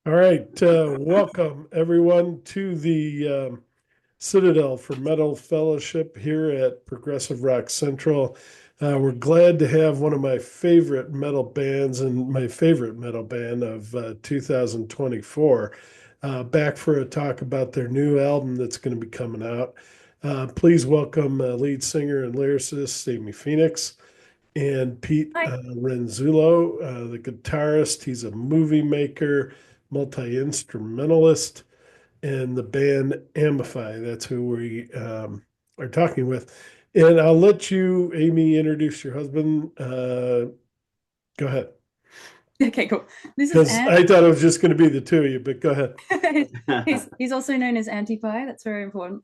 All right, welcome everyone to the Citadel for Metal Fellowship here at Progressive Rock Central. We're glad to have one of my favorite metal bands and my favorite metal band of 2024 back for a talk about their new album that's going to be coming out. Please welcome lead singer and lyricist Amy Phoenix and Pete Hi. Renzullo, the guitarist. He's a movie maker, multi-instrumentalist, and the band Ammify. That's who we are talking with. And I'll let you, Amy, introduce your husband. Go ahead. Okay, cool. This is Because Ant. I thought it was just going to be the two of you, but go ahead. He's also known as Ammify. That's very important.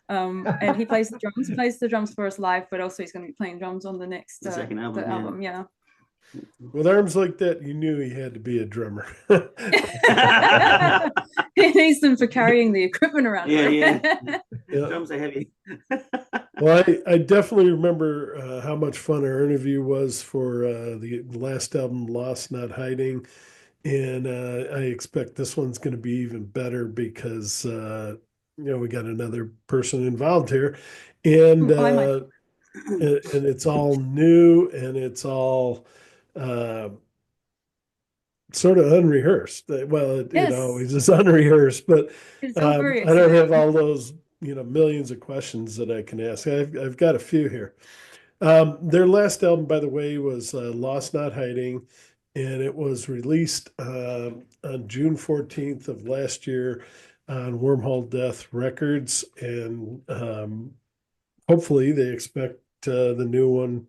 And he plays the drums. He plays the drums for us live, but also he's going to be playing drums on the next The second the album, album. Yeah. With arms like that, you knew he had to be a drummer. He needs them for carrying the equipment around. Yeah, yeah. Yeah. Drums are heavy. Well, I definitely remember how much fun our interview was for the last album, Lost Not Hiding. And I expect this one's going to be even better because, we got another person involved here. And, I might. and it's all new and it's all uh, sort of unrehearsed. Well, it Yes, always is unrehearsed, but it's all very I don't have exciting. all those, millions of questions that I can ask. I've got a few here. Their last album, by the way, was Lost Not Hiding, and it was released on June 14th of last year on Wormhole Death Records. And hopefully they expect the new one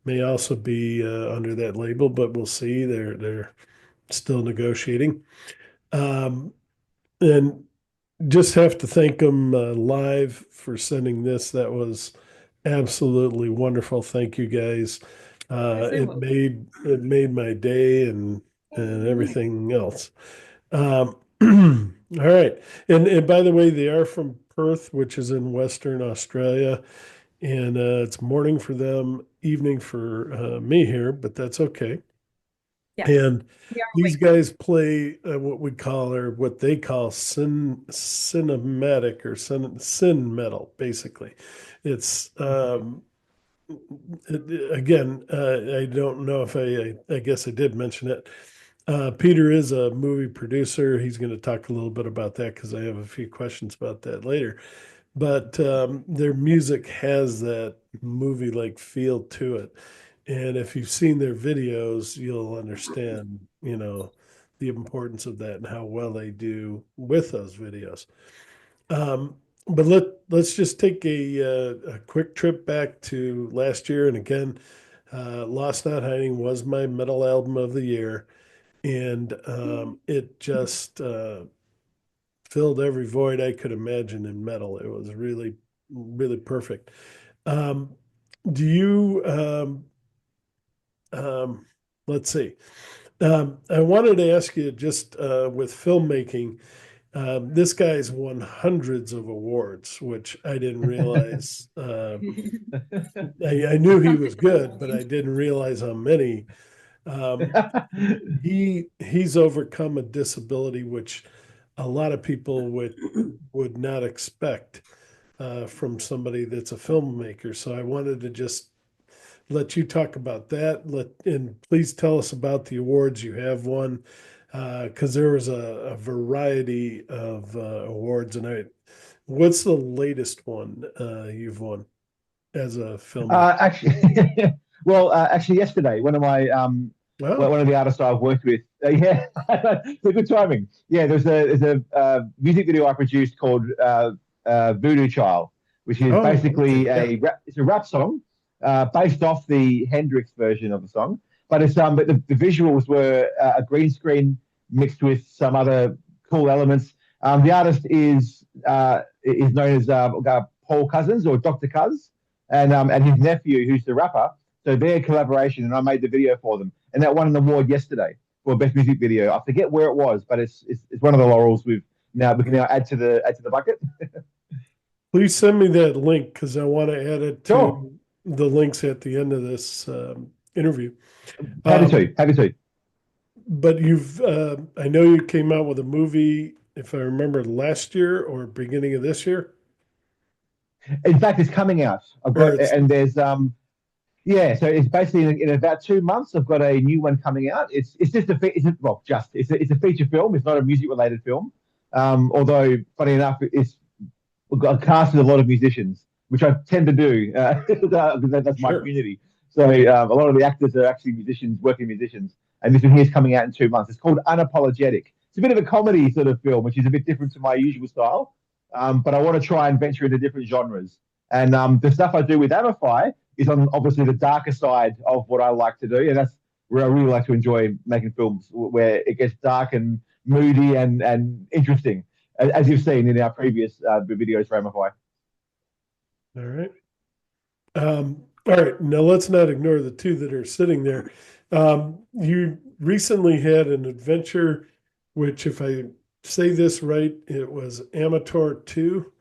may also be under that label, but we'll see. They're still negotiating. Um, and just have to thank them live for sending this. That was absolutely wonderful. Thank you guys. You're so welcome. It made my day and everything else. All right. And by the way, they are from Perth, which is in Western Australia. And it's morning for them, evening for me here, but that's okay. Yeah, And we are these awake. guys play what we call or what they call cinematic or sin metal, basically. It's again, I don't know if I guess I did mention it. Peter is a movie producer. He's going to talk a little bit about that because I have a few questions about that later. But their music has that movie-like feel to it. And if you've seen their videos, you'll understand, the importance of that and how well they do with those videos. But let's just take a quick trip back to last year. And again, Lost Not Hiding was my metal album of the year, and it just filled every void I could imagine in metal. It was really, really perfect. Um, do you let's see. I wanted to ask you just with filmmaking, this guy's won hundreds of awards, which I didn't realize. I knew he was Something good, but I volume. didn't realize how many. Um, he's overcome a disability which a lot of people would not expect from somebody that's a filmmaker. So I wanted to just let you talk about that. And please tell us about the awards you have won, because there was a variety of awards. And what's the latest one you've won as a filmmaker? Actually, actually, yesterday, Wow. one of the artists I've worked with, yeah, so good timing. Yeah, there's a music video I produced called Voodoo Child, which is Oh, okay. basically Yeah. it's a rap song based off the Hendrix version of the song, but the visuals were a green screen mixed with some other cool elements. The artist is known as Paul Cousins or Dr. Cuz and his nephew, who's the rapper. So their collaboration, and I made the video for them, and that won an award yesterday for best music video. I forget where it was, but it's one of the laurels we can now add to the bucket. Please send me that link because I want to add it Sure, to the links at the end of this interview. happy Um, to, happy to. but I know you came out with a movie, if I remember, last year or beginning of this year, In fact, it's coming out. I've or got, it's and there's yeah, so it's basically in about 2 months. I've got a new one coming out. It's just well, it's a feature film. It's not a music related film. Although funny enough, we've got a cast of a lot of musicians, which I tend to do because that's my sure. community. So a lot of the actors are actually musicians, working musicians, and this one here is coming out in 2 months. It's called Unapologetic. It's a bit of a comedy sort of film, which is a bit different to my usual style. But I want to try and venture into different genres. And the stuff I do with Ammify is on obviously the darker side of what I like to do, and that's where I really like to enjoy making films where it gets dark and moody and interesting, as you've seen in our previous videos for Ammify. All right. All right. Now let's not ignore the two that are sitting there. You recently had an adventure, which, if I say this right, it was Amateur 2,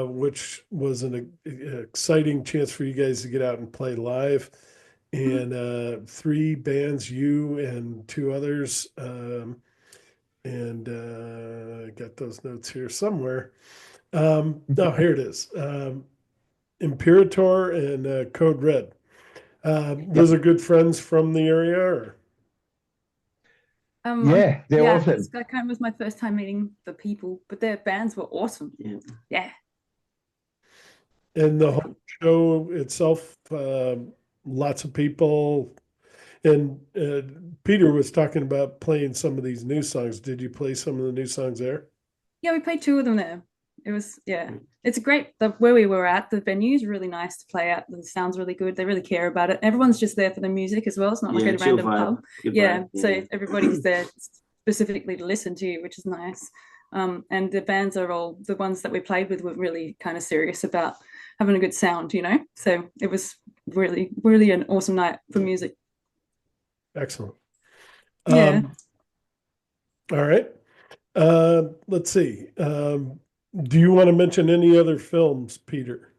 which was an exciting chance for you guys to get out and play live. And three bands, you and two others. And I got those notes here somewhere. Oh, here it is. Imperator and Code Red. Those Yep. are good friends from the area, or? Yeah, they're Yeah, awesome. that kind of was my first time meeting the people, but their bands were awesome. Yeah. And the whole show itself, lots of people. And Peter was talking about playing some of these new songs. Did you play some of the new songs there? Yeah, we played two of them there. It was, yeah, it's a great, where we were at, the venue is really nice to play at. The sound's really good. They really care about it. Everyone's just there for the music as well. It's not like a chill random vibe. pub. Good Yeah, vibe. so everybody's there specifically to listen to you, which is nice. And the bands are all, the ones that we played with were really kind of serious about having a good sound, you know? So it was really, really an awesome night for music. Excellent. Yeah. All right. Let's see. Do you want to mention any other films, Peter?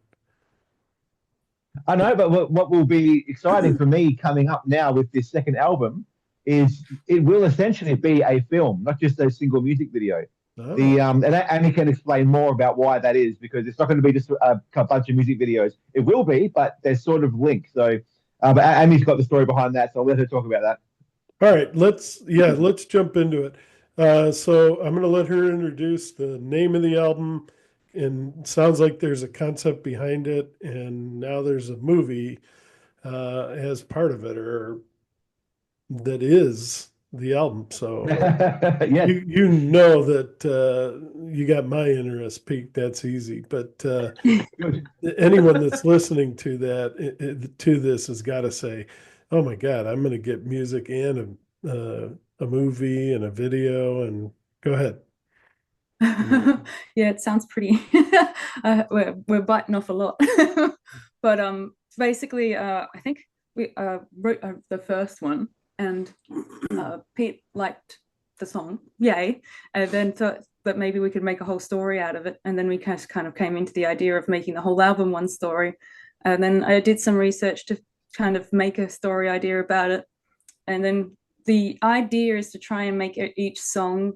I know, but what will be exciting for me coming up now with this second album is it will essentially be a film, not just a single music video. Oh, And Annie can explain more about why that is because it's not going to be just a bunch of music videos. It will be, but there's sort of links. So, but Annie's got the story behind that, so I'll let her talk about that. all right. Let's jump into it. So I'm going to let her introduce the name of the album, and it sounds like there's a concept behind it, and now there's a movie as part of it, or that is the album. So Yes. you know that you got my interest peaked. That's easy. But Good. anyone that's listening to to this has got to say, "Oh my God, I'm going to get music and a movie and a video." And go ahead. Yeah, it sounds pretty. We're biting off a lot, but basically, I think we wrote the first one, and Pete liked the song, yay, and then thought that maybe we could make a whole story out of it, and then we kind of came into the idea of making the whole album one story, and then I did some research to kind of make a story idea about it, and then the idea is to try and make each song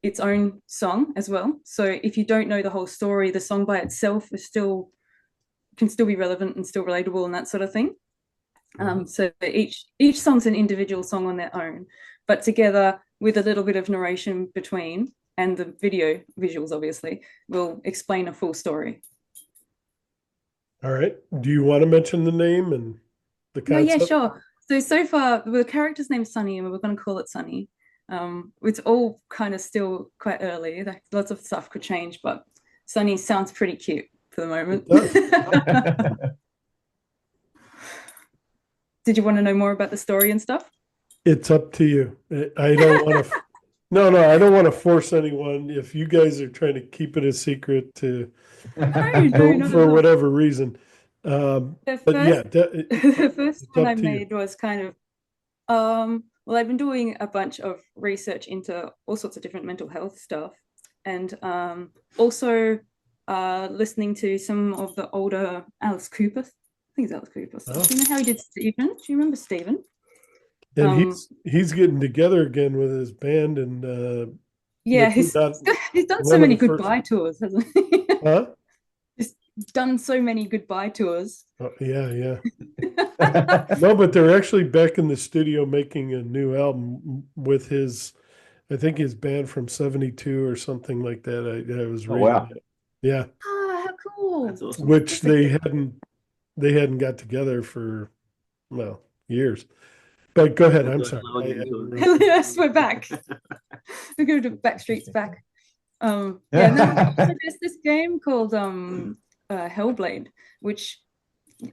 its own song as well. So if you don't know the whole story, the song by itself is still can still be relevant and still relatable and that sort of thing. So each song's an individual song on their own, but together with a little bit of narration between and the video visuals, obviously, will explain a full story. All right. Do you want to mention the name and the No, yeah, concept? sure. So far, the character's name's Sunny, and we're going to call it Sunny. It's all kind of still quite early. Like, lots of stuff could change, but Sunny sounds pretty cute for the moment. Did you want to know more about the story and stuff? It's up to you. I don't want to. No, I don't want to force anyone. If you guys are trying to keep it a secret to No, for whatever reason, The but yeah, first, the first one I up to you. made was kind of, well, I've been doing a bunch of research into all sorts of different mental health stuff, and also listening to some of the older Alice Cooper. I think it's Alice Cooper stuff. Oh. Do you know how he did Stephen? Do you remember Stephen? And Um, he's getting together again with his band, and yeah, this is not he's done so one of many the first. goodbye tours, hasn't he? Huh? He's done so many goodbye tours. Oh, yeah, yeah. No, but they're actually back in the studio making a new album with his, I think his band from '72 or something like that. I was Oh reading wow. it. Yeah, Ah, how cool. That's awesome. which That's a good they hadn't got together for, well, years. But go ahead. Oh, I'm God, sorry. hello again, George. Yes, we're back. We're going to Backstreet's back. Yeah, and then also there's this game called Hellblade, which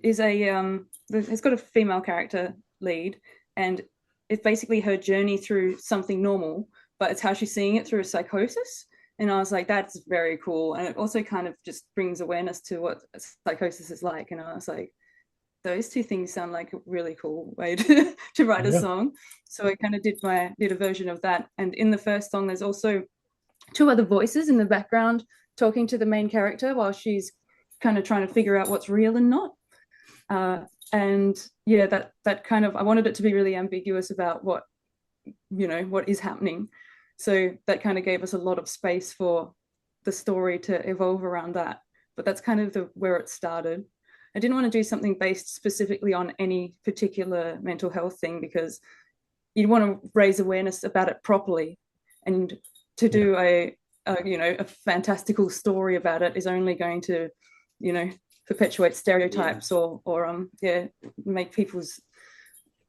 is it's got a female character lead, and it's basically her journey through something normal, but it's how she's seeing it through a psychosis. And I was like, that's very cool. And it also kind of just brings awareness to what psychosis is like. And I was like, those two things sound like a really cool way to write a Yeah. song. So I kind of did a version of that. And in the first song, there's also two other voices in the background talking to the main character while she's kind of trying to figure out what's real and not. And yeah, that kind of, I wanted it to be really ambiguous about what is happening. So that kind of gave us a lot of space for the story to evolve around that. But that's kind of where it started. I didn't want to do something based specifically on any particular mental health thing, because you'd want to raise awareness about it properly. And to do a fantastical story about it is only going to, perpetuate stereotypes or make people's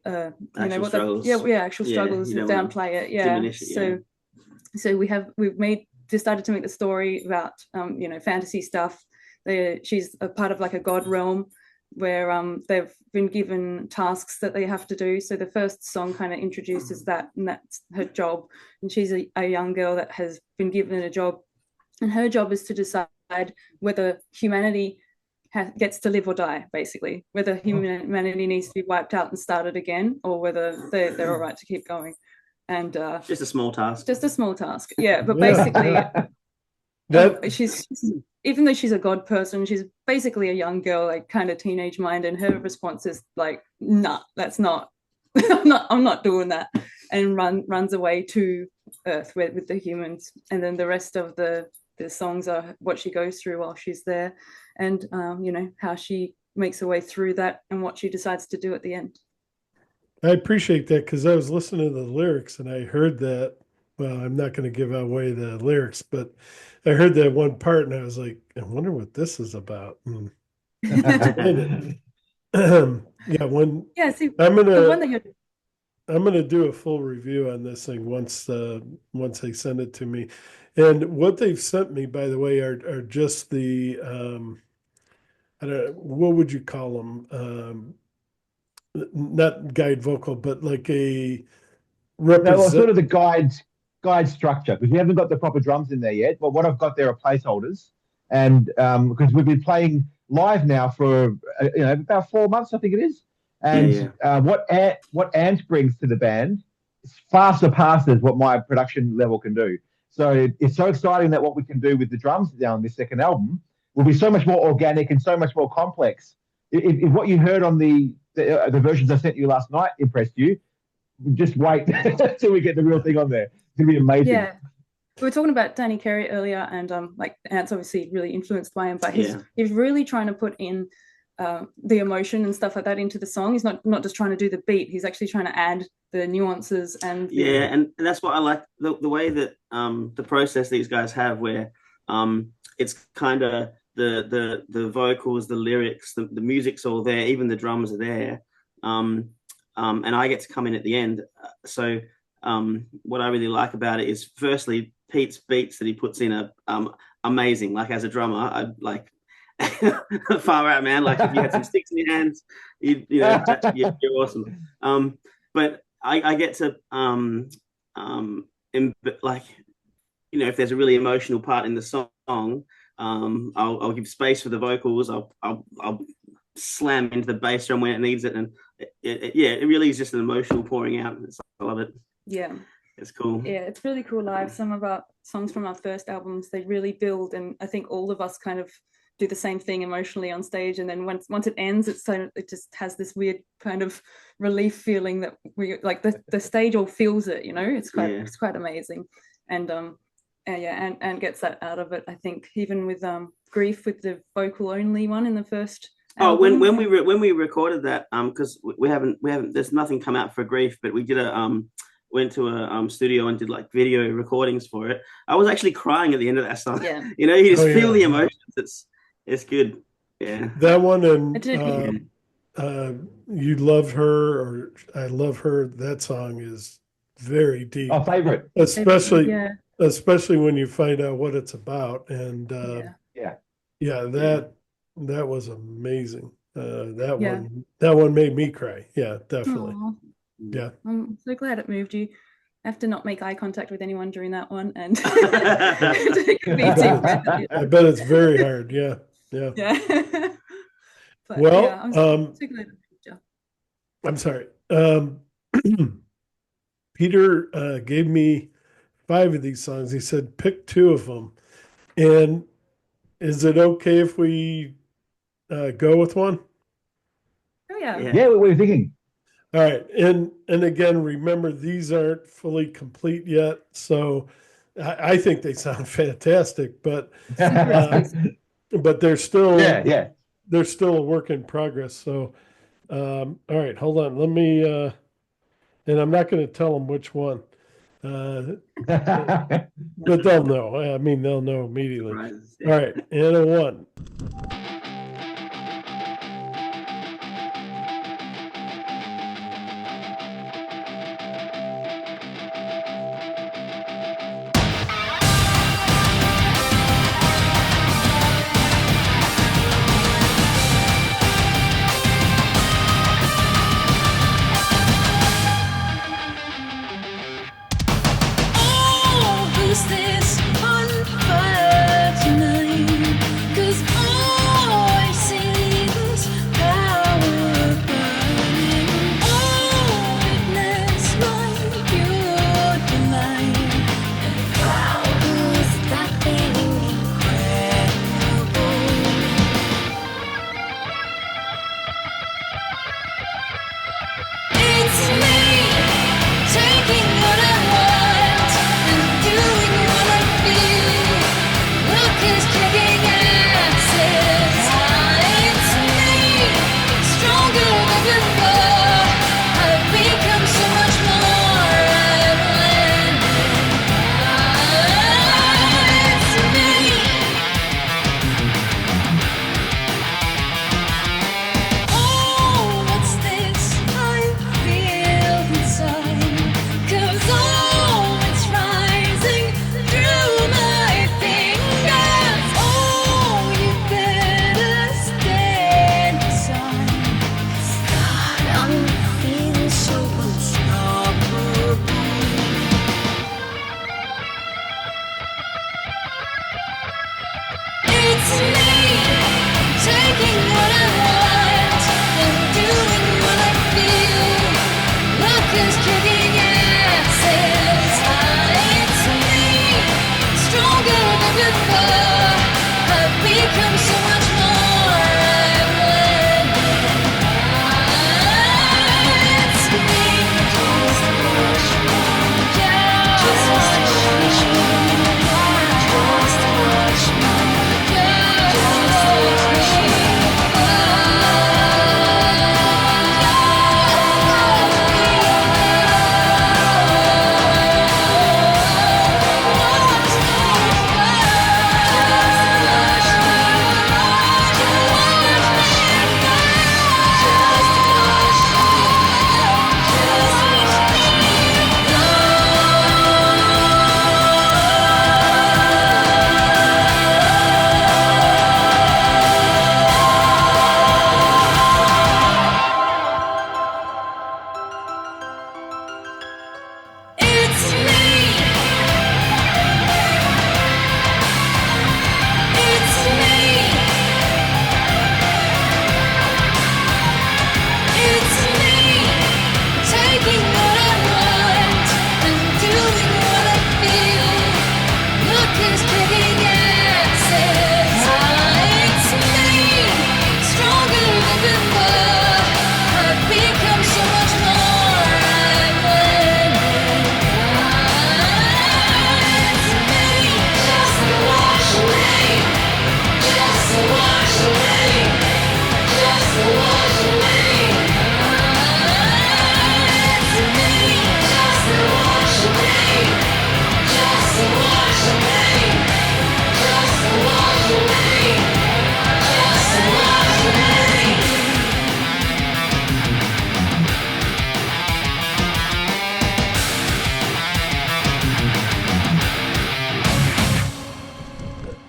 Actual struggles. actual struggles and downplay it. So we've decided to make the story about fantasy stuff. She's a part of like a god realm where they've been given tasks that they have to do. So the first song kind of introduces that, and that's her job. And she's a young girl that has been given a job, and her job is to decide whether humanity gets to live or die, basically, whether humanity needs to be wiped out and started again, or whether they're all right to keep going. And just a small task. Yeah, but basically That she's even though she's a god person, she's basically a young girl, like kind of teenage mind, and her response is like, nah, that's not I'm not doing that, and runs away to Earth with the humans. And then the rest of the songs are what she goes through while she's there, and how she makes her way through that and what she decides to do at the end. I appreciate that, because I was listening to the lyrics and I heard that. Well, I'm not going to give away the lyrics, but I heard that one part and I was like, I wonder what this is about. Yeah, See, I'm the one that you're gonna do a full review on this thing once they send it to me. And what they've sent me, by the way, are just the I don't know, what would you call them? Not guide vocal, but like a No, well, represent. sort of the guide structure, because we haven't got the proper drums in there yet. But what I've got there are placeholders, and because we've been playing live now for about 4 months, I think it is. And what Ant brings to the band far surpasses what my production level can do. So it's so exciting that what we can do with the drums down this second album will be so much more organic and so much more complex. If what you heard on the versions I sent you last night impressed you, just wait till we get the real thing on there. It's gonna be amazing. Yeah, we were talking about Danny Carey earlier, and like Ant's obviously really influenced by him, but he's really trying to put in the emotion and stuff like that into the song. He's not just trying to do the beat. He's actually trying to add the nuances and and that's what I like, the way that the process these guys have, where it's kind of the vocals, the lyrics, the music's all there, even the drums are there, and I get to come in at the end. So what I really like about it is, firstly, Pete's beats that he puts in are amazing. Like, as a drummer, I like far out, man. Like, if you had some sticks in your hands, you're awesome. But I get to like, if there's a really emotional part in the song, I'll give space for the vocals. I'll slam into the bass drum when it needs it, and it really is just an emotional pouring out. I love it. Yeah, it's cool. Yeah, it's really cool live. Some of our songs from our first albums, they really build, and I think all of us kind of do the same thing emotionally on stage, and then once it ends, it just has this weird kind of relief feeling that we like the stage all feels it, you know. It's quite amazing. And and gets that out of it, I think, even with Grief, with the vocal only one in the first album. when we recorded that, because we haven't there's nothing come out for Grief, but we did went to a studio and did like video recordings for it. I was actually crying at the end of that song. Yeah. You know, you just feel the emotions. It's good. Yeah. That one and You Love Her or I Love Her, that song is very deep. Our favorite. Especially when you find out what it's about. And that was amazing. That one made me cry. Yeah, definitely. Aww. Yeah. I'm so glad it moved you. I have to not make eye contact with anyone during that one, and I bet it's very hard. Yeah. But, well, I'm so glad it moved you. I'm sorry. Peter gave me 5 of these songs. He said pick 2 of them. And is it okay if we go with one? Oh yeah. Yeah, what were you thinking? All right, and again, remember these aren't fully complete yet, so I think they sound fantastic, but they're still they're still a work in progress. So, all right, hold on, let me, and I'm not going to tell them which one, but they'll know. I mean, they'll know immediately. Right. All right, and a 1.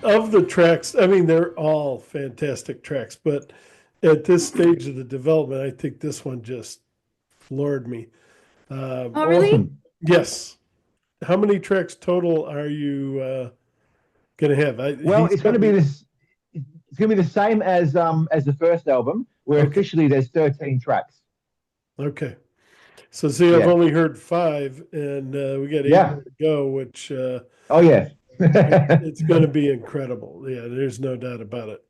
of the tracks, I mean, they're all fantastic tracks, but at this stage of the development, I think this one just floored me. Oh, really? Awesome. Yes. How many tracks total are you gonna have? Well, He's got me. it's gonna be the same as the first album, where Okay. officially there's 13 tracks. Okay. So see, I've Yeah. only heard 5, and we got 8 Yeah. more to go, which Oh yeah. it's going to be incredible. Yeah, there's no doubt about it.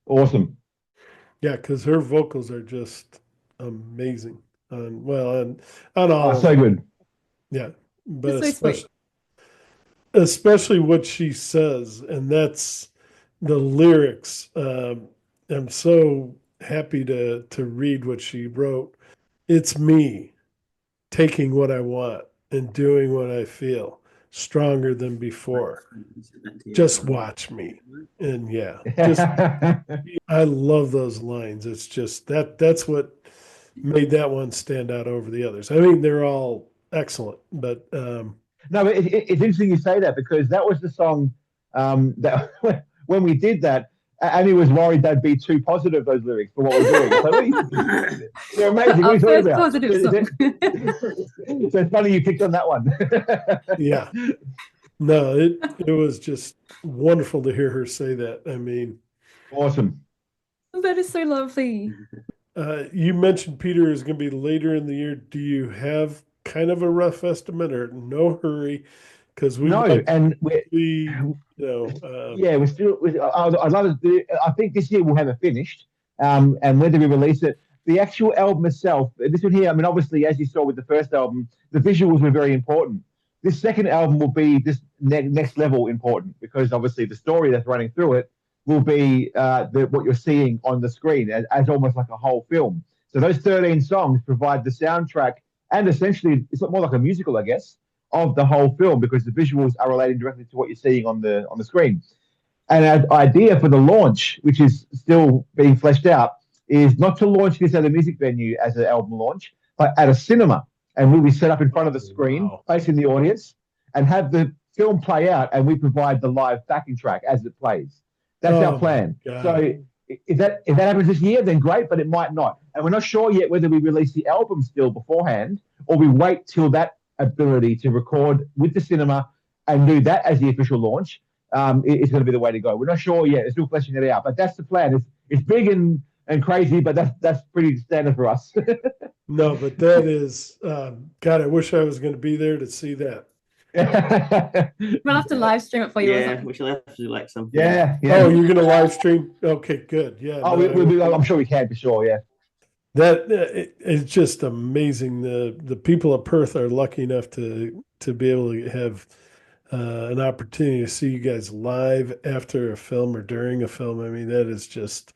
Awesome. Yeah, because her vocals are just amazing. On Oh, all of so them. good. Yeah, but It's so sweet. especially what she says, and that's the lyrics. I'm so happy to read what she wrote. It's me taking what I want and doing what I feel, stronger than before. Just watch me. And yeah, just I love those lines. It's just that's what made that one stand out over the others. I mean, they're all excellent, but No, but it's interesting you say that because that was the song that when we did that, Annie was worried they'd be too positive, those lyrics, for what we're doing. So what are you, they're amazing. What are Our you talking first about? positive song. So it's funny you picked on that one. yeah. No, it was just wonderful to hear her say that. I mean, Awesome. That is so lovely. you mentioned Peter is going to be later in the year. Do you have kind of a rough estimate or no hurry? Because we'd No, like to and see, yeah, we're still. I'd love to do. I think this year we'll have it finished. And when do we release it? The actual album itself. This one here. I mean, obviously, as you saw with the first album, the visuals were very important. This second album will be this next level important because obviously the story that's running through it will be what you're seeing on the screen as almost like a whole film. So those 13 songs provide the soundtrack and essentially it's more like a musical, I guess, of the whole film because the visuals are relating directly to what you're seeing on the screen. And an idea for the launch, which is still being fleshed out, is not to launch this at a music venue as an album launch, but at a cinema. And we'll be set up in front of the screen, wow. facing the audience, and have the film play out, and we provide the live backing track as it plays. That's our Oh my plan. God. So if that happens this year, then great, but it might not. And we're not sure yet whether we release the album still beforehand or we wait till that ability to record with the cinema and do that as the official launch is going to be the way to go. We're not sure yet. We're still fleshing it out, but that's the plan. It's big and crazy, but that's pretty standard for us. No, but that is, God, I wish I was going to be there to see that. We'll have to live stream it for you or Yeah, something. we shall have to do like something. yeah. Oh, you're going to live stream? Okay, good. Yeah. Oh, No, I'm sure we can for sure. Yeah. that it's just amazing. The people of Perth are lucky enough to be able to have an opportunity to see you guys live after a film or during a film. I mean, that is just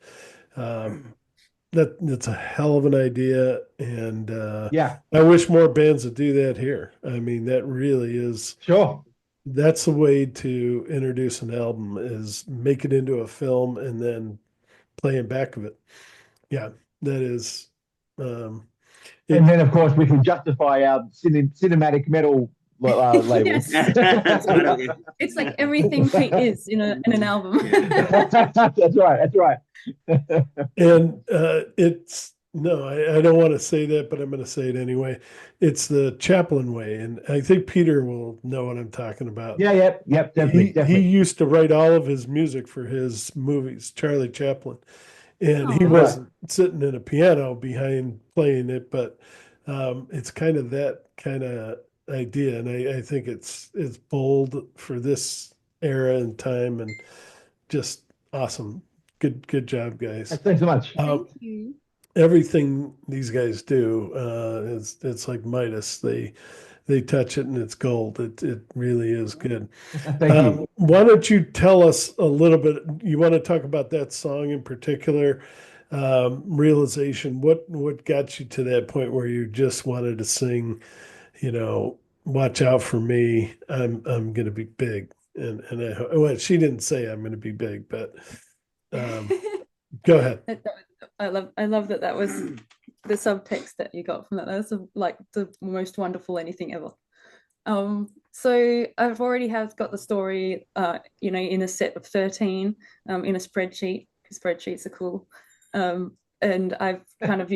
that's a hell of an idea, and Yeah. I wish more bands would do that here. I mean, that really is. Sure. That's the way to introduce an album is make it into a film and then playing back of it. Yeah, that is. Um, And it, then, of course, we can justify our cinematic metal label. Yes. It's like everything Pete is in an album. That's right. That's right. and it's no, I don't want to say that, but I'm going to say it anyway. It's the Chaplin way, and I think Peter will know what I'm talking about. Yeah. Yep. Definitely. He Definitely. used to write all of his music for his movies, Charlie Chaplin. And he Aw. wasn't sitting in a piano behind playing it, but it's kind of that kind of idea, and I think it's bold for this era and time, and just awesome. Good job, guys. Thanks so much. Um, Thank you. everything these guys do, it's like Midas. They touch it and it's gold. It really is good. Thank you. Why don't you tell us a little bit? You want to talk about that song in particular, Realization. What got you to that point where you just wanted to sing, watch out for me. I'm going to be big. Well, she didn't say I'm going to be big, but go ahead. I love that was the subtext that you got from that. That's like the most wonderful anything ever. So I've already got the story, in a set of 13, in a spreadsheet, because spreadsheets are cool. And I've kind of,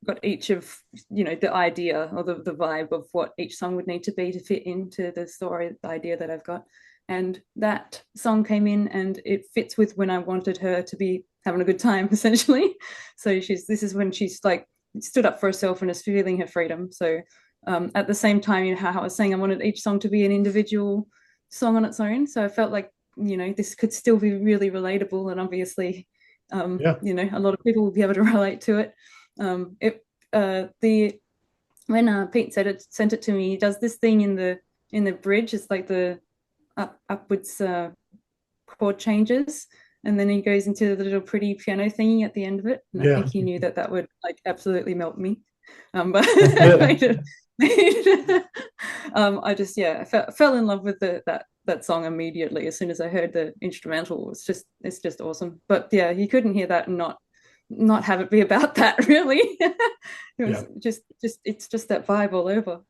got each of, the idea or the vibe of what each song would need to be to fit into the story, the idea that I've got. And that song came in and it fits with when I wanted her to be having a good time, essentially. So this is when she's like stood up for herself and is feeling her freedom. So at the same time, how I was saying, I wanted each song to be an individual song on its own. So I felt like, this could still be really relatable. And obviously, a lot of people will be able to relate to it. When Pete sent it to me, he does this thing in the bridge. It's like the upwards chord changes, and then he goes into the little pretty piano thingy at the end of it. And I think he knew that would like absolutely melt me. But I just I fell in love with that song immediately as soon as I heard the instrumental. It's just awesome. But yeah, you couldn't hear that and not have it be about that, really. It was it's just that vibe all over.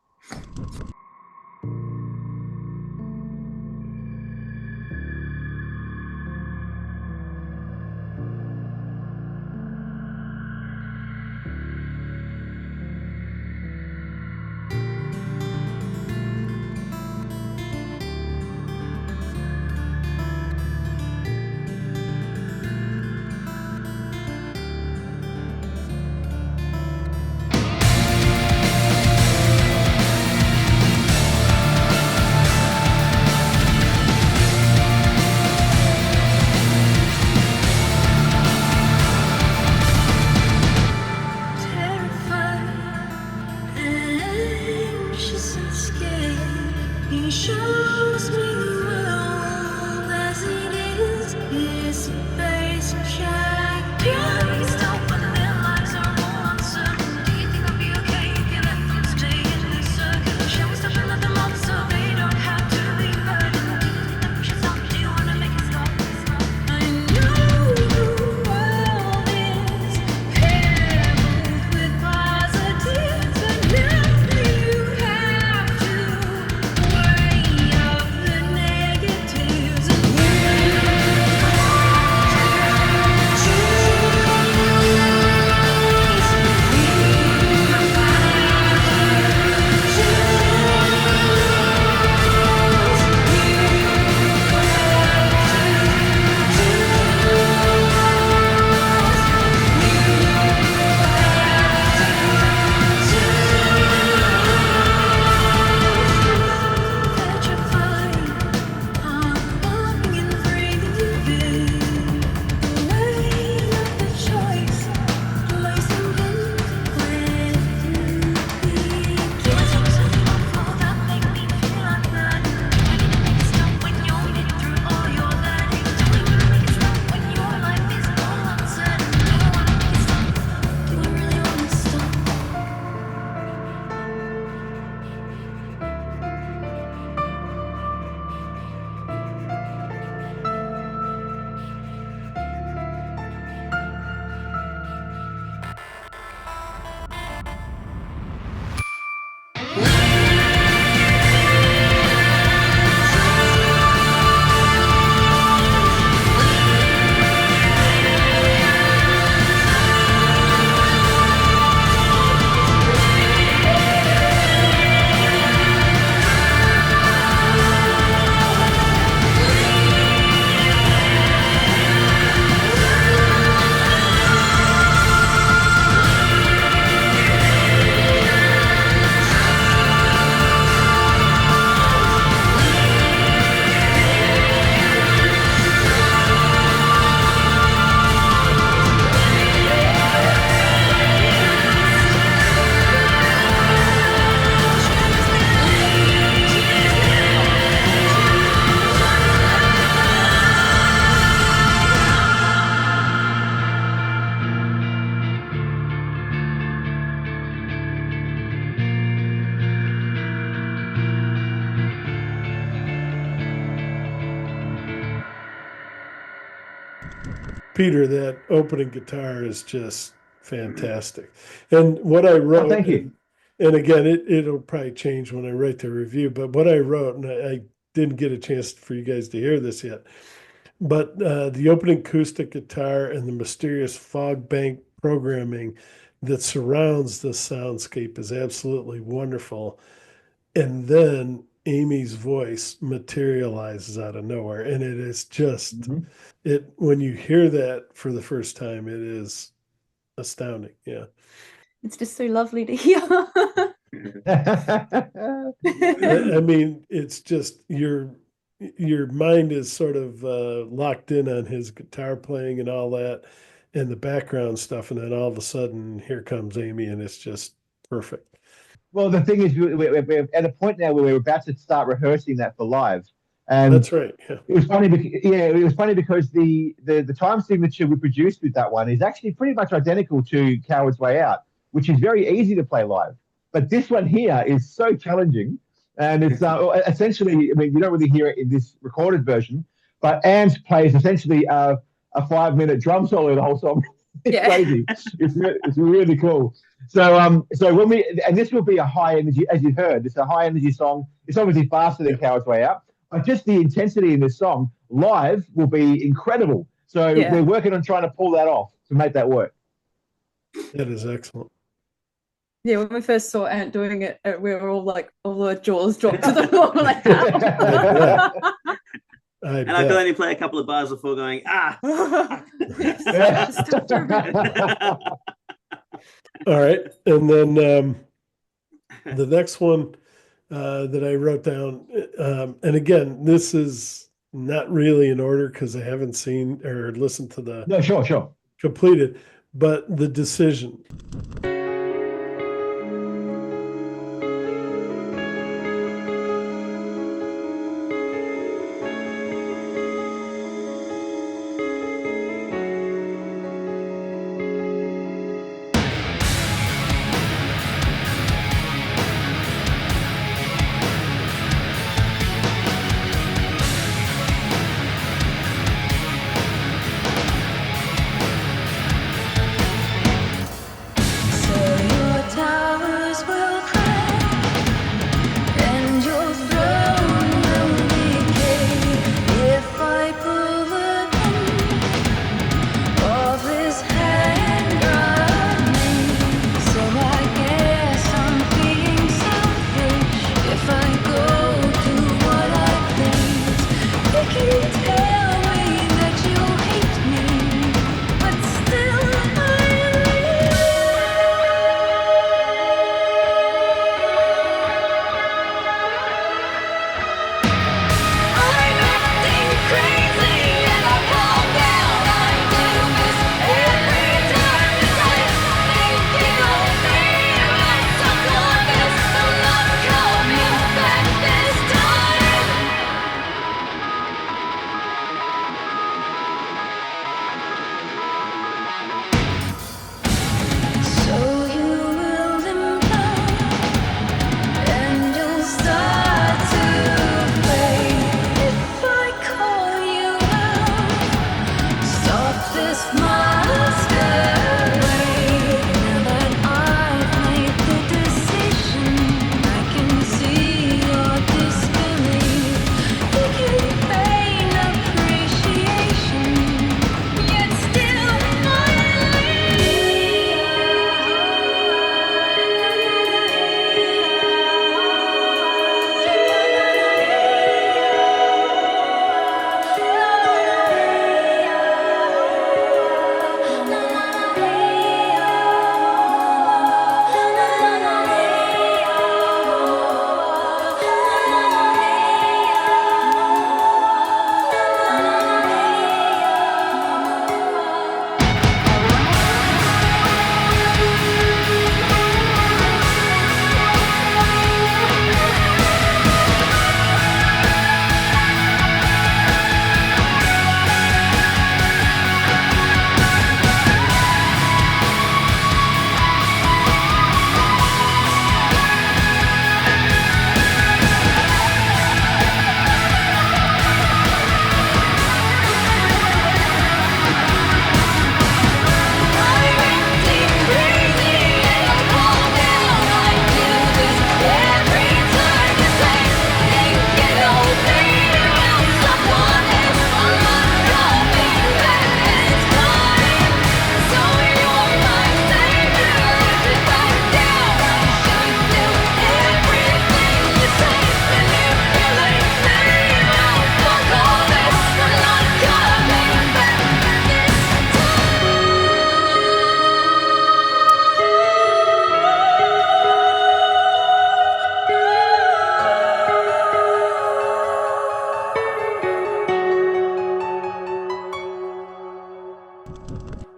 Peter, that opening guitar is just fantastic. And what I wrote, thank you. And again, it'll probably change when I write the review. But what I wrote, and I didn't get a chance for you guys to hear this yet, but the opening acoustic guitar and the mysterious fog bank programming that surrounds the soundscape is absolutely wonderful. And then Amy's voice materializes out of nowhere, and it is just it when you hear that for the first time, it is astounding. Yeah. It's just so lovely to hear. I mean, it's just your mind is sort of locked in on his guitar playing and all that, and the background stuff, and then all of a sudden, here comes Amy, and it's just perfect. Well, the thing is, we're at a point now where we're about to start rehearsing that for live, and That's right. Yeah. it was funny. It was funny because the time signature we produced with that one is actually pretty much identical to Coward's Way Out, which is very easy to play live. But this one here is so challenging, and it's essentially. I mean, you don't really hear it in this recorded version, but Ant plays essentially a 5-minute drum solo the whole song. It's crazy. It's really cool. So when and this will be a high energy, as you heard, it's a high energy song. It's obviously faster than Coward's Way Out, but just the intensity in this song live will be incredible. So we're working on trying to pull that off to make that work. That is excellent. Yeah, when we first saw Ant doing it, we were all like, all our jaws dropped to the floor. Like, I could only play a couple of bars before going, All right. And then the next one that I wrote down, and again, this is not really in order because I haven't seen or listened to the sure completed, but The Decision.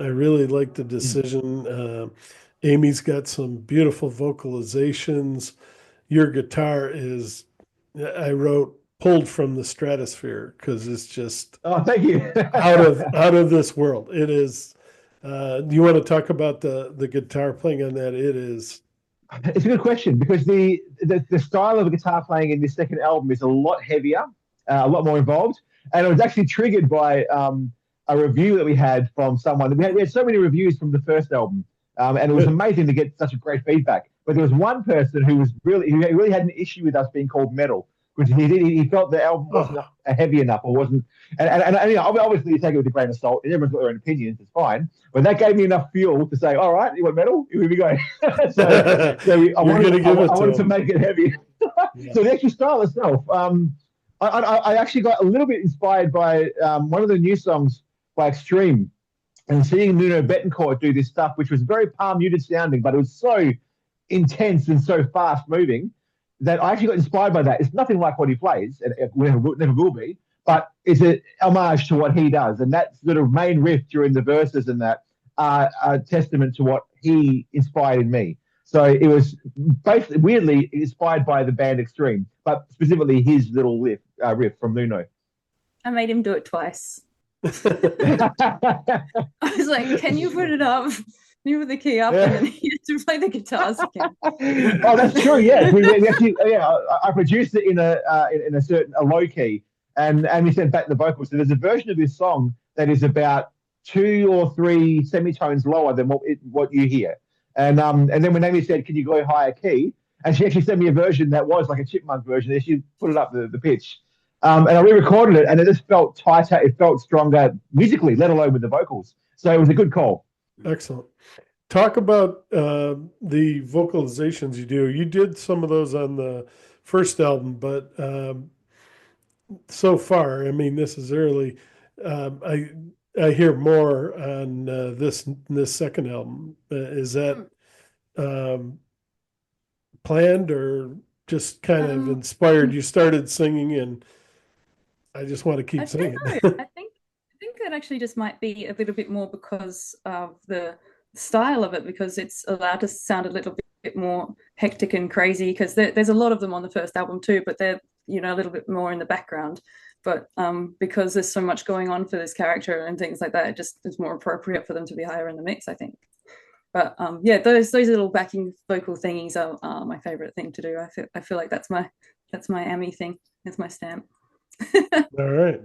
I really like the decision. Amy's got some beautiful vocalizations. Your guitar is, I wrote, pulled from the stratosphere because it's just Oh, thank you. out of this world. It is. Do you want to talk about the guitar playing on that? It is. It's a good question because the style of guitar playing in this second album is a lot heavier, a lot more involved, and it was actually triggered by a review that we had from someone. We had so many reviews from the first album, and it was amazing to get such a great feedback. But there was one person who really had an issue with us being called metal because he felt the album wasn't heavy enough or wasn't. And you know, obviously you take it with a grain of salt. And everyone's got their own opinions. It's fine. But that gave me enough fuel to say, all right, you want metal? Here we go. I wanted to make it heavy. Yeah. So the actual style itself, I actually got a little bit inspired by one of the new songs by Extreme, and seeing Nuno Betancourt do this stuff, which was very palm muted sounding, but it was so intense and so fast moving that I actually got inspired by that. It's nothing like what he plays, and it never will be, but it's an homage to what he does. And that sort of main riff during the verses and that are a testament to what he inspired in me. So it was basically weirdly inspired by the band Extreme, but specifically his little riff from Nuno. I made him do it twice. I was like, can you put it up? You put the key up, and then he had to play the guitars again. Oh, that's true. Yeah, we actually, I produced it in a low key, and we sent back the vocals. So there's a version of this song that is about 2 or 3 semitones lower than what you hear. And then when Amy said, "Can you go higher key?" and she actually sent me a version that was like a chipmunk version. And she put it up the pitch, and I re-recorded it, and it just felt tighter. It felt stronger musically, let alone with the vocals. So it was a good call. Excellent. Talk about the vocalizations you do. You did some of those on the first album, but so far, I mean, this is early. I hear more on this second album. Is that planned or just kind of inspired? You started singing, and I just want to keep singing. I think that actually just might be a little bit more because of the style of it, because it's allowed to sound a little bit more hectic and crazy, because there's a lot of them on the first album too, but they're, you know, a little bit more in the background. But because there's so much going on for this character and things like that, it just is more appropriate for them to be higher in the mix, I think. But yeah, those little backing vocal thingies are my favorite thing to do. I feel like that's my Ammy thing. That's my stamp. All right.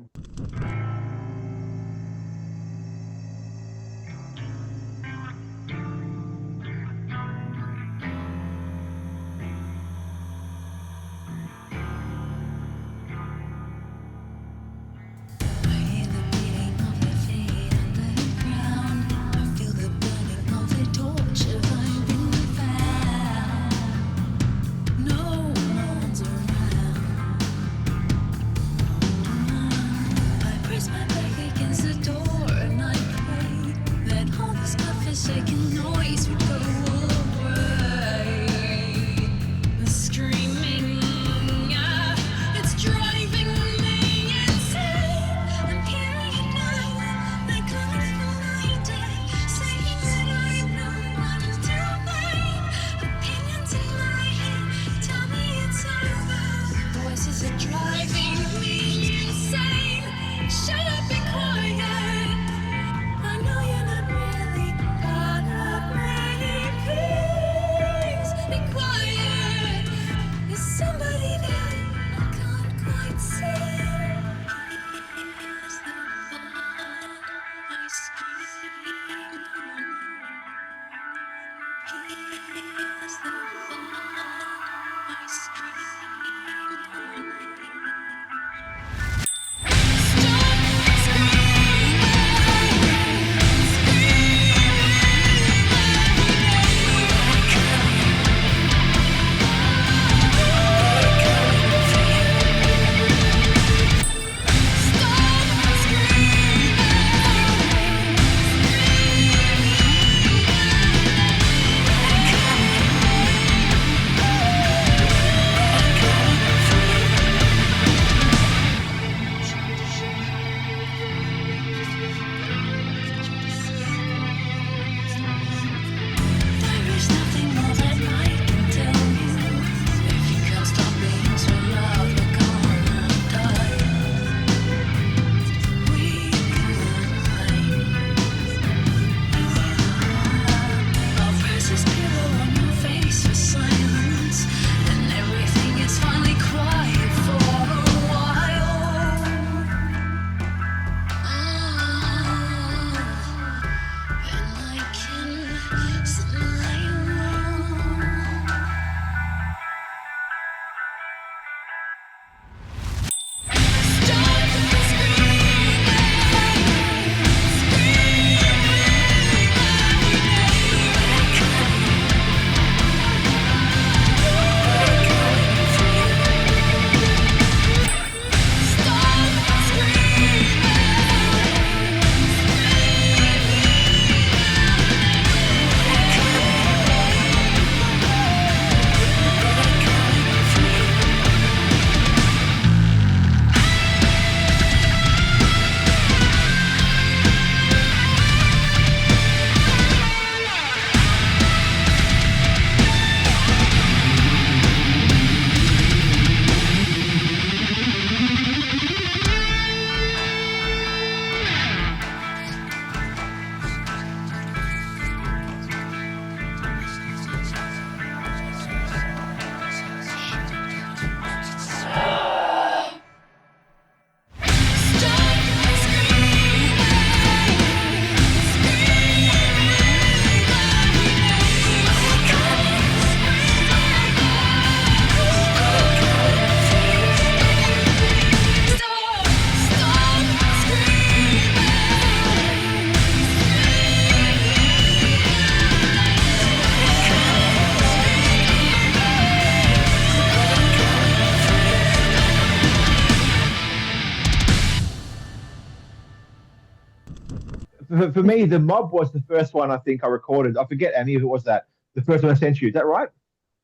for me, the Mob was the first one I think I recorded. I forget, Annie, if it was that the first one I sent you. Is that right?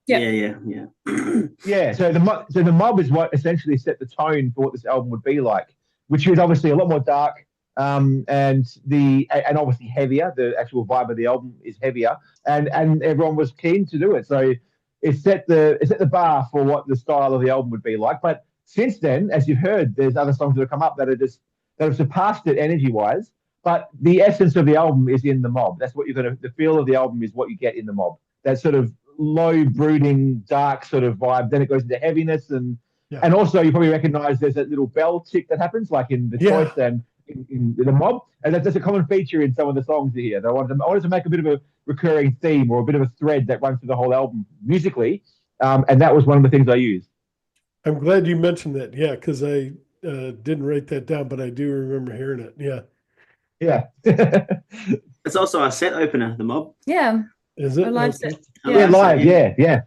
Yeah. Yeah. Yeah. So the Mob is what essentially set the tone for what this album would be like, which is obviously a lot more dark, and obviously heavier. The actual vibe of the album is heavier, and everyone was keen to do it. So it set the bar for what the style of the album would be like. But since then, as you've heard, there's other songs that have come up that have surpassed it energy wise. But the essence of the album is in the Mob. That's what you're gonna. The feel of the album is what you get in the Mob. That sort of low, brooding, dark sort of vibe. Then it goes into heaviness, and also you probably recognise there's that little bell tick that happens, like in the Choice and in the Mob, and that's a common feature in some of the songs here. I wanted to make a bit of a recurring theme or a bit of a thread that runs through the whole album musically, and that was one of the things I used. I'm glad you mentioned that. Yeah, because I didn't write that down, but I do remember hearing it. Yeah. Yeah. It's also our set opener, the Mob. Yeah. Is it? A live Okay. set. Yeah, live. Yeah. They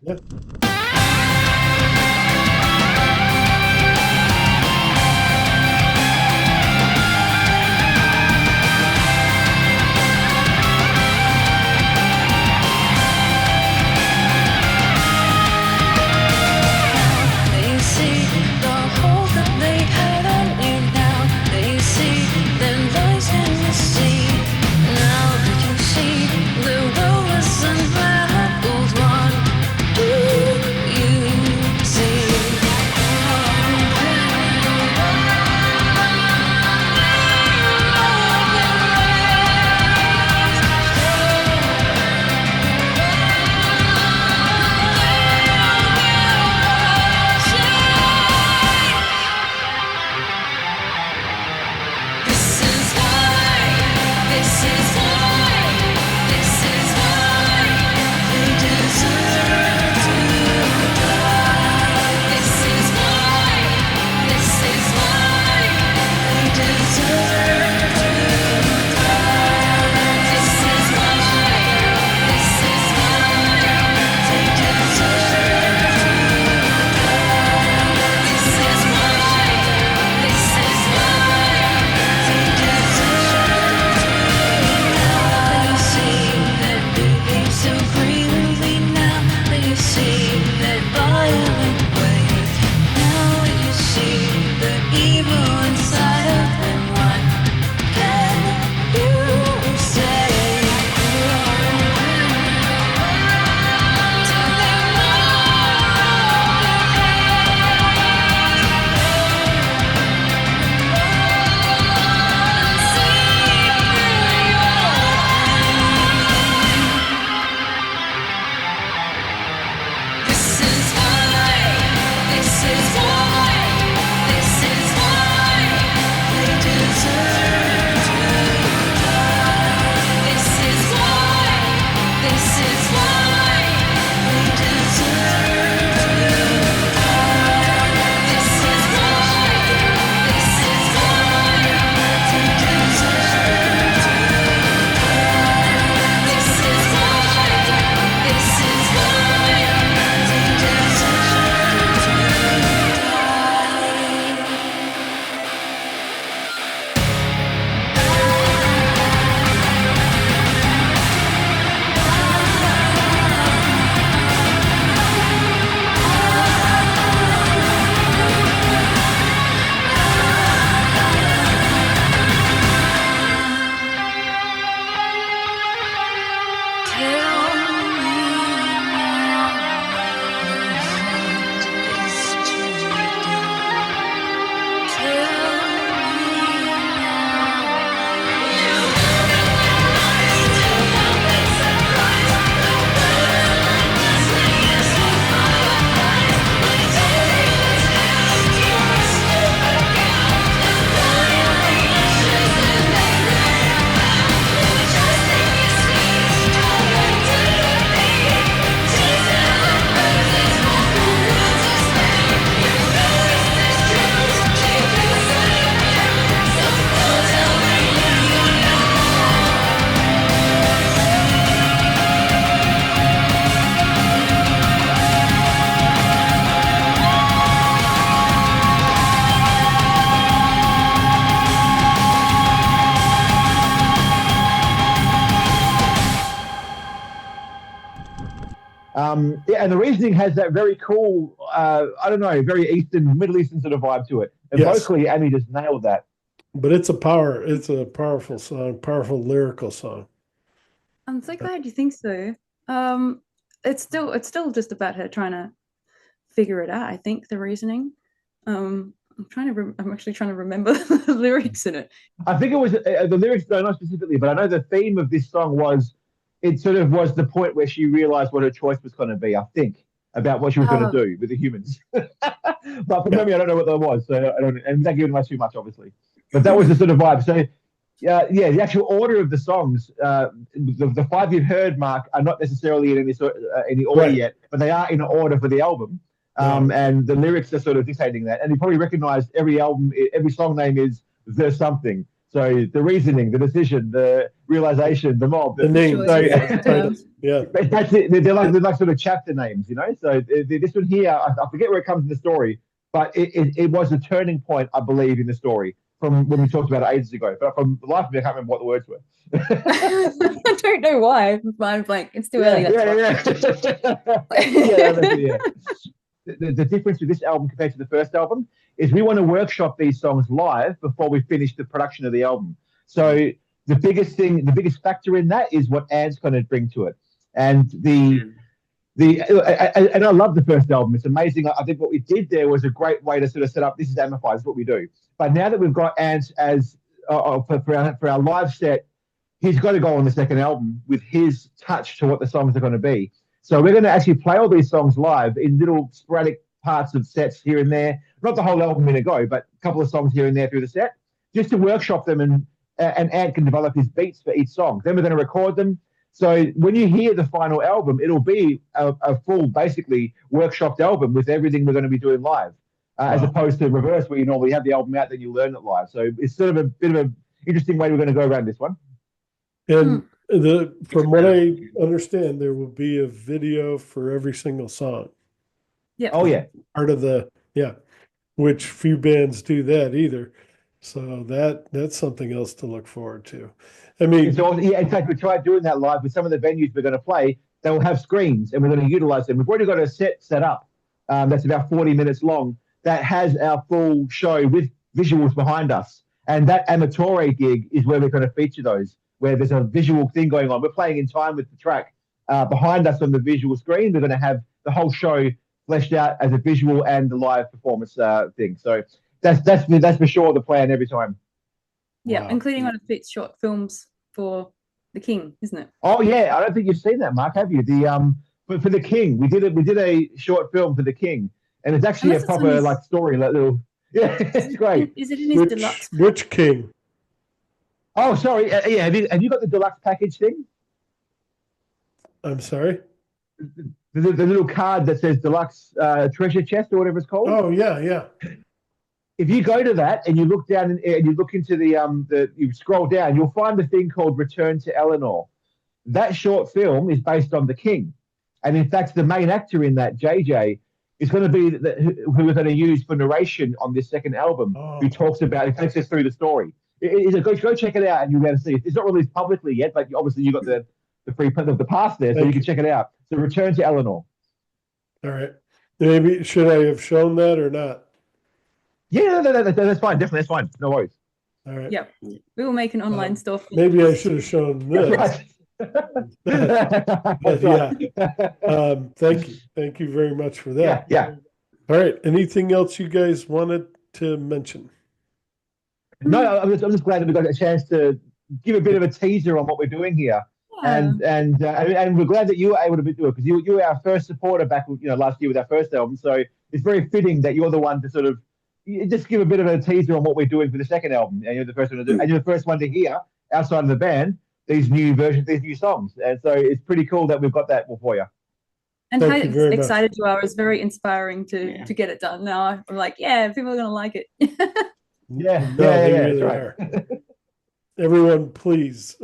see the hold that they had on you now. They see their lies in the sea. Now they can see the world is unraveled one. Ooh. Yeah, and the reasoning has that very cool, I don't know, very Middle Eastern sort of vibe to it. And Yes. vocally, Amy just nailed that. But it's a powerful song, powerful lyrical song. I'm so glad you think so. It's still just about her trying to figure it out. I think the reasoning. I'm actually trying to remember the lyrics in it. I think it was the lyrics, no, not specifically, but I know the theme of this song was it sort of was the point where she realized what her choice was going to be, I think, about what she was going to do with the humans. But for me, I don't know what that was. So I don't, and without giving away too much, obviously. But that was the sort of vibe. So, yeah, the actual order of the songs, the five you've heard, Mark, are not necessarily in any order yet, but they are in order for the album. And the lyrics are sort of dictating that. And you probably recognize every song name is the something. So the reasoning, the decision, the realization, the mob, the name. So, yeah, that's it. They're like sort of chapter names, you know. So this one here, I forget where it comes in the story, but it was a turning point, I believe, in the story from when we talked about it ages ago. But from the life of me, I can't remember what the words were. I don't know why. I'm blank. It's too early. Yeah. The difference with this album compared to the first album is we want to workshop these songs live before we finish the production of the album. So the biggest factor in that is what Ant's going to bring to it. And and I love the first album. It's amazing. I think what we did there was a great way to sort of set up, this is Ammify, this is what we do. But now that we've got Ant as for our live set, he's got to go on the second album with his touch to what the songs are going to be. So we're going to actually play all these songs live in little sporadic parts of sets here and there. Not the whole album in a go, but a couple of songs here and there through the set, just to workshop them and Ant can develop his beats for each song. Then we're going to record them. So when you hear the final album, it'll be a full, basically, workshopped album with everything we're going to be doing live, as opposed to reverse, where you normally have the album out, then you learn it live. So it's sort of a bit of an interesting way we're going to go around this one. And from what I understand, there will be a video for every single song. Yeah. Oh yeah. Part of which few bands do that either. So that's something else to look forward to. I mean, in fact, we tried doing that live with some of the venues we're going to play. They will have screens, and we're going to utilize them. We've already got a set up that's about 40 minutes long that has our full show with visuals behind us. And that Amatore gig is where we're going to feature those, where there's a visual thing going on. We're playing in time with the track. Behind us on the visual screen, we're going to have the whole show fleshed out as a visual and the live performance thing. So that's for sure the plan every time. Yeah, including one of Pete's short films for The King, isn't it? Oh yeah, I don't think you've seen that, Mark, have you? For The King, we did a short film for The King, and it's actually a proper story, like little. Yeah, it's great. Is it in his deluxe? Which King? Oh, sorry. Yeah, have you got the deluxe package thing? I'm sorry. The little card that says deluxe treasure chest or whatever it's called. Oh yeah. If you go to that and you look down and you look into you scroll down, you'll find the thing called Return to Eleanor. That short film is based on The King, and in fact, the main actor in that, JJ, is going to be who we're going to use for narration on this second album. Who talks about, it takes us through the story. Go check it out, and you'll be able to see it. It's not released publicly yet, but obviously you got the free print of the past there, so you can check it out. So Return to Eleanor. All right. Maybe should I have shown that or not? Yeah, that's fine. Definitely, that's fine. No worries. All right. Yeah, we will make an online store. Maybe I should have shown this. That's right. Thank you very much for that. Yeah. All right. Anything else you guys wanted to mention? No, I'm just glad that we got a chance to give a bit of a teaser on what we're doing here. Yeah. And we're glad that you were able to do it, because you were our first supporter back last year with our first album. So it's very fitting that you're the one to sort of just give a bit of a teaser on what we're doing for the second album. And you're the first one to do, and you're the first one to hear outside of the band these new versions, these new songs. And so it's pretty cool that we've got that for you. And how excited you are is very inspiring to get it done. Now I'm like, yeah, people are gonna like it. Yeah, they really are. Everyone, please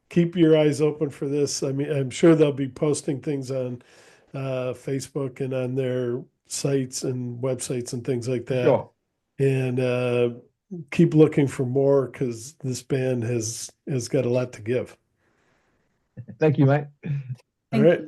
keep your eyes open for this. I mean, I'm sure they'll be posting things on Facebook and on their sites and websites and things like that. Sure. And keep looking for more, because this band has got a lot to give. Thank you, mate. All right.